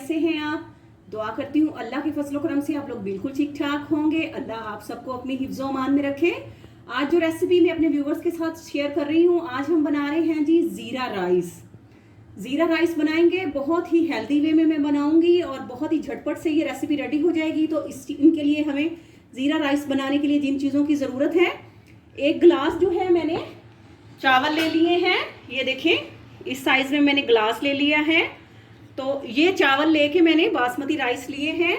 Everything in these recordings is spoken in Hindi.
कैसे हैं आप? दुआ करती हूँ अल्लाह के फजल करम से आप लोग बिल्कुल ठीक ठाक होंगे। अल्लाह आप सबको अपनी हिफ्ज़ो अमान में रखे। आज जो रेसिपी मैं अपने व्यूवर्स के साथ शेयर कर रही हूँ, आज हम बना रहे हैं जी ज़ीरा राइस। ज़ीरा राइस बनाएंगे, बहुत ही हेल्दी वे में मैं बनाऊंगी और बहुत ही झटपट से ये रेसिपी रेडी हो जाएगी। तो इनके लिए हमें ज़ीरा राइस बनाने के लिए जिन चीज़ों की ज़रूरत है, 1 गिलास जो है मैंने चावल ले लिए हैं। ये देखें, इस साइज़ में मैंने गिलास ले लिया है। तो ये चावल लेके मैंने बासमती राइस लिए हैं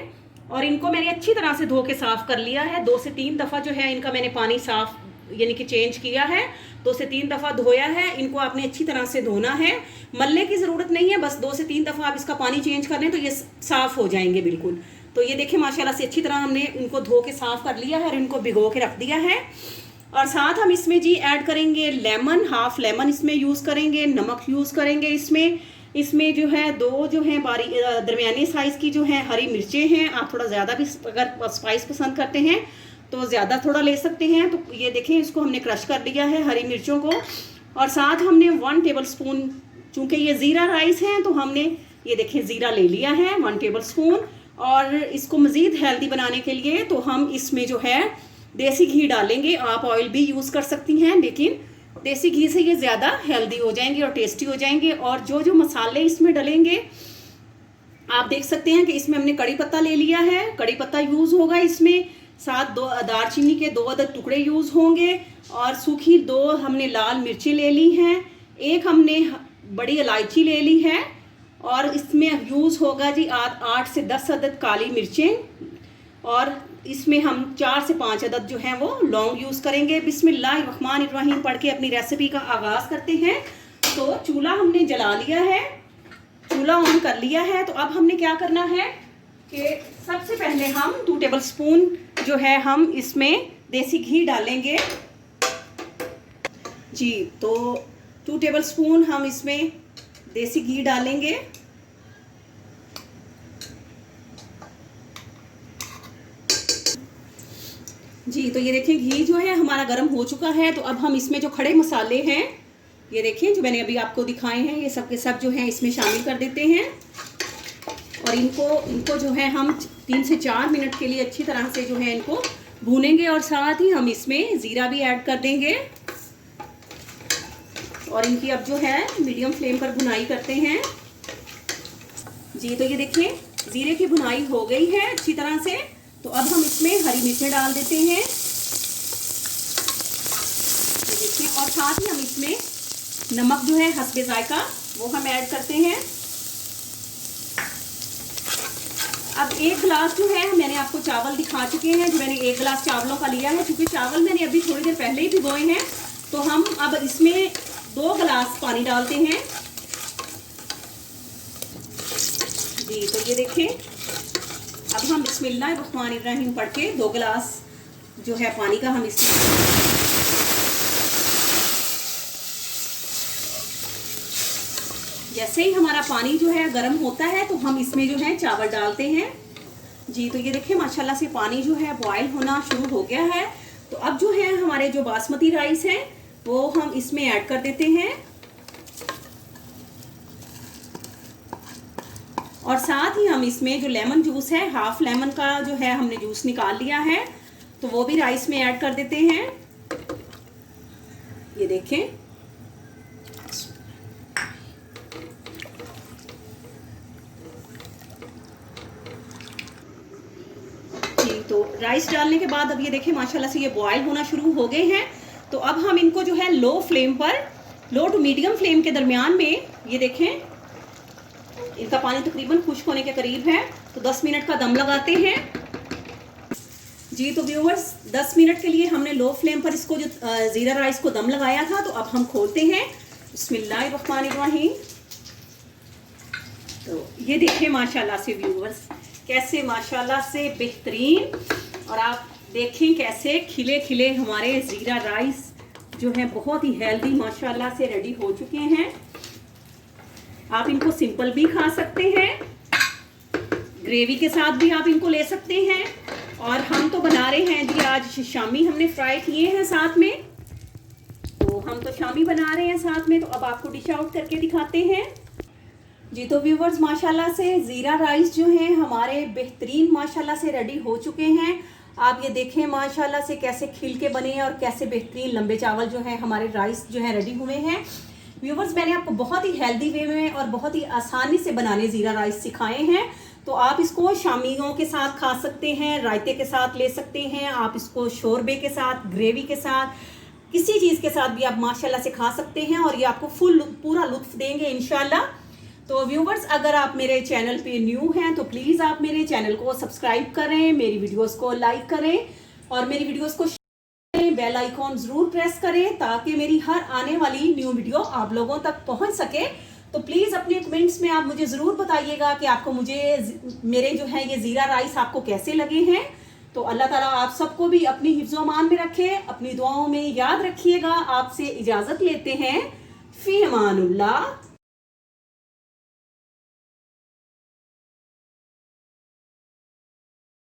और इनको मैंने अच्छी तरह से धो के साफ़ कर लिया है। 2 से 3 दफ़ा जो है इनका मैंने पानी साफ़ यानी कि चेंज किया है। 2 से 3 दफ़ा धोया है। इनको आपने अच्छी तरह से धोना है, मलने की ज़रूरत नहीं है, बस 2 से 3 दफ़ा आप इसका पानी चेंज कर लें तो ये साफ़ हो जाएंगे बिल्कुल। तो ये देखें माशाल्लाह से अच्छी तरह हमने इनको धो के साफ़ कर लिया है और इनको भिगो के रख दिया है। और साथ हम इसमें जी ऐड करेंगे लेमन, हाफ लेमन इसमें यूज़ करेंगे, नमक यूज़ करेंगे इसमें जो है 2 जो है दरमियानी साइज़ की जो है हरी मिर्चें हैं। आप थोड़ा ज़्यादा भी अगर स्पाइस पसंद करते हैं तो ज़्यादा थोड़ा ले सकते हैं। तो ये देखें, इसको हमने क्रश कर लिया है हरी मिर्चों को। और साथ हमने 1 टेबल स्पून, चूँकि ये ज़ीरा राइस है तो हमने ये देखें ज़ीरा ले लिया है 1 टेबल स्पून। और इसको मज़ीद हेल्दी बनाने के लिए तो हम इसमें जो है देसी घी डालेंगे। आप ऑयल भी यूज़ कर सकती हैं, लेकिन देसी घी से ये ज़्यादा हेल्दी हो जाएंगे और टेस्टी हो जाएंगे। और जो जो मसाले इसमें डलेंगे आप देख सकते हैं कि इसमें हमने कड़ी पत्ता ले लिया है, कड़ी पत्ता यूज़ होगा इसमें। साथ 2 दालचीनी के 2 अदद टुकड़े यूज़ होंगे और सूखी 2 हमने लाल मिर्ची ले ली हैं। 1 हमने बड़ी इलायची ले ली है और इसमें यूज़ होगा जी 8 से 10 अदद काली मिर्चें। और इसमें हम 4 से 5 अदद जो हैं वो लौंग यूज़ करेंगे। बिस्मिल्लाहिर्रहमानिर्रहीम पढ़ के अपनी रेसिपी का आगाज़ करते हैं। तो चूल्हा हमने जला लिया है, चूल्हा ऑन कर लिया है। तो अब हमने क्या करना है कि सबसे पहले हम 2 टेबल स्पून जो है हम इसमें देसी घी डालेंगे जी। तो 2 टेबल स्पून हम इसमें देसी घी डालेंगे। जी तो ये देखें, घी जो है हमारा गर्म हो चुका है। तो अब हम इसमें जो खड़े मसाले हैं, ये देखें जो मैंने अभी आपको दिखाए हैं, ये सब के सब जो हैं इसमें शामिल कर देते हैं। और इनको जो है हम 3 से 4 मिनट के लिए अच्छी तरह से जो है इनको भूनेंगे। और साथ ही हम इसमें ज़ीरा भी ऐड कर देंगे और इनकी अब जो है मीडियम फ्लेम पर भुनाई करते हैं जी। तो ये देखिए ज़ीरे की भुनाई हो गई है अच्छी तरह से। तो अब हम इसमें हरी मिर्चें डाल देते हैं, ये देखिए। और साथ ही हम इसमें नमक जो है हस्बे जायका वो हम ऐड करते हैं। अब 1 गिलास जो है मैंने आपको चावल दिखा चुके हैं, जो मैंने 1 गिलास चावलों का लिया है। क्योंकि चावल मैंने अभी थोड़ी देर पहले ही भिगोए हैं, तो हम अब इसमें 2 गिलास पानी डालते हैं जी। तो ये देखें, अब हम बिस्मिल्लाहिर्रहमानिर्रहीम पढ़ के 2 गिलास जो है पानी का हम इसमें, जैसे ही हमारा पानी जो है गर्म होता है तो हम इसमें जो है चावल डालते हैं जी। तो ये देखिए माशाल्लाह से पानी जो है बॉयल होना शुरू हो गया है। तो अब जो है हमारे जो बासमती राइस है वो हम इसमें ऐड कर देते हैं। और साथ ही हम इसमें जो लेमन जूस है, हाफ लेमन का जो है हमने जूस निकाल लिया है, तो वो भी राइस में ऐड कर देते हैं। ये देखें, जी। तो राइस डालने के बाद अब ये देखें माशाल्लाह से ये बॉयल होना शुरू हो गए हैं। तो अब हम इनको जो है लो फ्लेम पर, लो टू मीडियम फ्लेम के दरमियान में, ये देखें इनका पानी तकरीबन खुश्क होने के करीब है, तो 10 मिनट का दम लगाते हैं जी। तो व्यूअर्स 10 मिनट के लिए हमने लो फ्लेम पर इसको जो ज़ीरा राइस को दम लगाया था। तो अब हम खोलते हैं, बिस्मिल्लाहिर्रहमानिर्रहीम। तो ये देखिए माशाल्लाह से व्यूअर्स कैसे माशाल्लाह से बेहतरीन, और आप देखें कैसे खिले खिले हमारे ज़ीरा राइस जो है बहुत ही हेल्दी माशाल्लाह से रेडी हो चुके हैं। आप इनको सिंपल भी खा सकते हैं, ग्रेवी के साथ भी आप इनको ले सकते हैं। और हम तो बना रहे हैं जी आज शामी, हमने फ्राई किए हैं साथ में, तो हम तो शामी बना रहे हैं साथ में। तो अब आपको डिश आउट करके दिखाते हैं। जी तो व्यूवर्स माशाल्लाह से ज़ीरा राइस जो है हमारे बेहतरीन माशाल्लाह से रेडी हो चुके हैं। आप ये देखें माशाल्लाह से कैसे खिल के बने हैं और कैसे बेहतरीन लंबे चावल जो हैं हमारे राइस जो हैं रेडी हुए हैं। व्यूवर्स मैंने आपको बहुत ही हेल्दी वे में और बहुत ही आसानी से बनाने ज़ीरा राइस सिखाए हैं। तो आप इसको शामियों के साथ खा सकते हैं, रायते के साथ ले सकते हैं, आप इसको शोरबे के साथ, ग्रेवी के साथ, किसी चीज़ के साथ भी आप माशाल्लाह से खा सकते हैं और ये आपको पूरा लुत्फ देंगे इंशाल्लाह। तो व्यूवर्स अगर आप मेरे चैनल पे न्यू हैं तो प्लीज़ आप मेरे चैनल को सब्सक्राइब करें, मेरी वीडियोस को लाइक करें और मेरी वीडियोस को शेयर करें, बेल आइकॉन ज़रूर प्रेस करें ताकि मेरी हर आने वाली न्यू वीडियो आप लोगों तक पहुंच सके। तो प्लीज़ अपने कमेंट्स में आप मुझे ज़रूर बताइएगा कि आपको मेरे जो है ये ज़ीरा राइस आपको कैसे लगे हैं। तो अल्लाह ताला आप सबको भी अपनी हिफ्ज़ो अमान में रखे, अपनी दुआओं में याद रखिएगा। आपसे इजाज़त लेते हैं, फ़ी अमानुल्लाह।